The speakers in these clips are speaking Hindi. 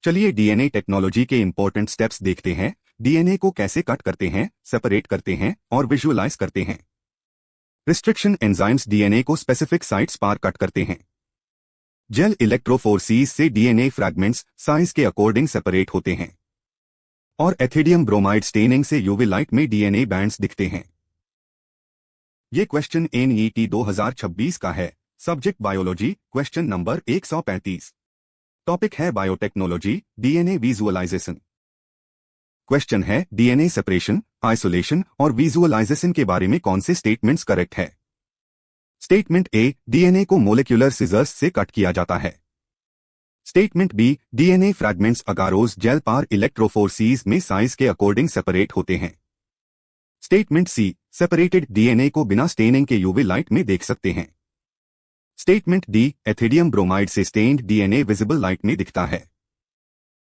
चलिए डीएनए टेक्नोलॉजी के इंपॉर्टेंट स्टेप्स देखते हैं। डीएनए को कैसे कट करते हैं, सेपरेट करते हैं और विजुअलाइज करते हैं। रिस्ट्रिक्शन एंजाइम्स डीएनए को स्पेसिफिक साइट्स पर कट करते हैं। जेल इलेक्ट्रोफोरेसीज से डीएनए फ्रैगमेंट्स साइज के अकॉर्डिंग सेपरेट होते हैं। और एथिडियम ब्रोमाइड स्टेनिंग से यूवी लाइट में डीएनए बैंड्स दिखते हैं। ये क्वेश्चन एनईटी 2026 का है। Subject biology, question number 135। Topic है बायोटेक्नोलॉजी, डीएनए विजुअलाइजेशन। क्वेश्चन है डीएनए सेपरेशन, आइसोलेशन और विजुअलाइजेशन के बारे में कौन से स्टेटमेंट्स करेक्ट है। स्टेटमेंट ए, डीएनए को मोलिक्यूलर सिजर्स से कट किया जाता है। Statement B, DNA fragments agarose gel पर इलेक्ट्रोफोरेसीज में साइज के अकॉर्डिंग सेपरेट होते हैं। स्टेटमेंट सी, सेपरेटेड डीएनए को बिना स्टेनिंग के यूवी लाइट में देख सकते हैं। स्टेटमेंट डी, एथिडियम ब्रोमाइड से स्टेन्ड डीएनए विजिबल लाइट में दिखता है।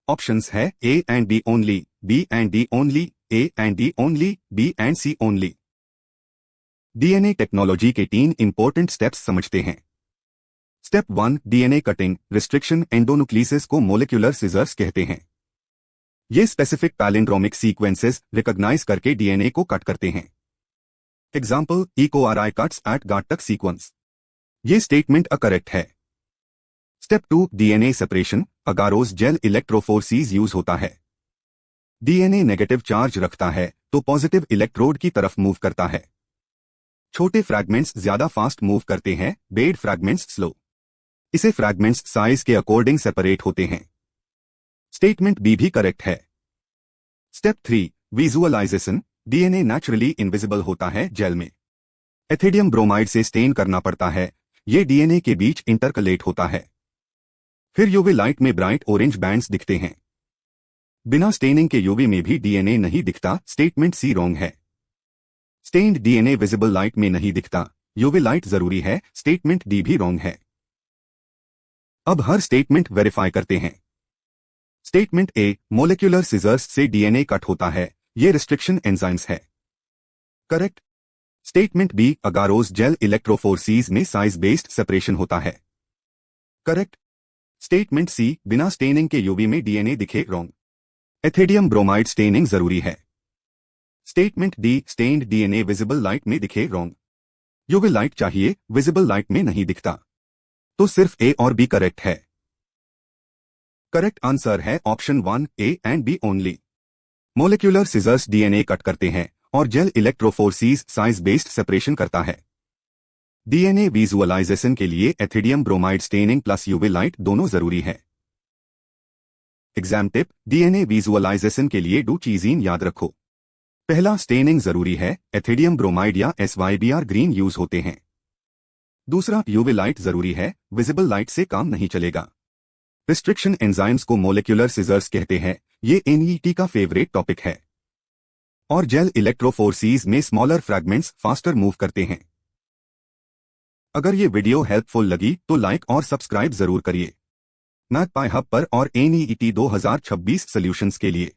ऑप्शंस है A and B only, B and D only, A and D only, B and C only. DNA technology के 3 इंपॉर्टेंट स्टेप्स समझते हैं। Step 1, DNA cutting, restriction endonuclease को मोलिक्यूलर सिजर्स कहते हैं। ये स्पेसिफिक पैलिंड्रोमिक सीक्वेंसेस रिकॉग्नाइज करके डीएनए को कट करते हैं। एग्जाम्पल, EcoRI कट्स एट गाटक सीक्वेंस। ये स्टेटमेंट अकरेक्ट है। Step 2, DNA separation, agarose gel electrophoresis use होता है। डीएनए नेगेटिव चार्ज रखता है तो पॉजिटिव इलेक्ट्रोड की तरफ मूव करता है। छोटे फ्रैगमेंट्स ज्यादा फास्ट मूव करते हैं, बेड फ्रैगमेंट्स स्लो। इसे फ्रैगमेंट्स साइज के अकॉर्डिंग सेपरेट होते हैं। स्टेटमेंट बी भी करेक्ट है। Step 3, visualization, DNA naturally invisible होता है जेल में। एथिडियम ब्रोमाइड से स्टेन करना पड़ता है। ये डीएनए के बीच इंटरकलेट होता है। फिर यूवी लाइट में ब्राइट ऑरेंज बैंड्स दिखते हैं। बिना स्टेनिंग के यूवी में भी डीएनए नहीं दिखता। स्टेटमेंट सी रॉन्ग है। स्टेन्ड डीएनए विजिबल लाइट में नहीं दिखता, यूवी लाइट जरूरी है। स्टेटमेंट डी भी रॉन्ग है। अब हर स्टेटमेंट वेरीफाई करते हैं। स्टेटमेंट ए, मोलिक्यूलर सिजर्स से डीएनए कट होता है। ये रिस्ट्रिक्शन एंजाइम्स है। करेक्ट। स्टेटमेंट बी, अगारोज जेल इलेक्ट्रोफोरेसीज में साइज बेस्ड सेपरेशन होता है। करेक्ट। स्टेटमेंट सी, बिना स्टेनिंग के यूवी में डीएनए दिखे, रॉन्ग। एथिडियम ब्रोमाइड स्टेनिंग जरूरी है। Statement D, stained DNA visible light में दिखे, रॉन्ग। यूवी लाइट चाहिए, विजिबल लाइट में नहीं दिखता। तो सिर्फ ए और बी करेक्ट है। करेक्ट आंसर है option 1, A and B only. Molecular scissors DNA cut करते हैं और gel electrophoresis size based separation करता है। डीएनए विजुअलाइजेशन के लिए ethidium bromide staining plus UV light दोनों जरूरी है। एग्जाम टिप, डीएनए विजुअलाइजेशन के लिए 2 चीजें याद रखो। पहला, स्टेनिंग जरूरी है। एथिडियम ब्रोमाइड या SYBR ग्रीन यूज होते हैं। दूसरा, यूवी लाइट जरूरी है। विजिबल लाइट से काम नहीं चलेगा। रिस्ट्रिक्शन एंजाइम्स को मोलिक्यूलर सिजर्स कहते हैं। ये एनईटी का फेवरेट टॉपिक है। और जेल इलेक्ट्रोफोरेसीज में स्मॉलर फ्रैगमेंट्स फास्टर मूव करते हैं। अगर ये वीडियो हेल्पफुल लगी तो लाइक और सब्सक्राइब जरूर करिए। मैथपाई हब पर और एनईटी 2026 सॉल्यूशंस के लिए।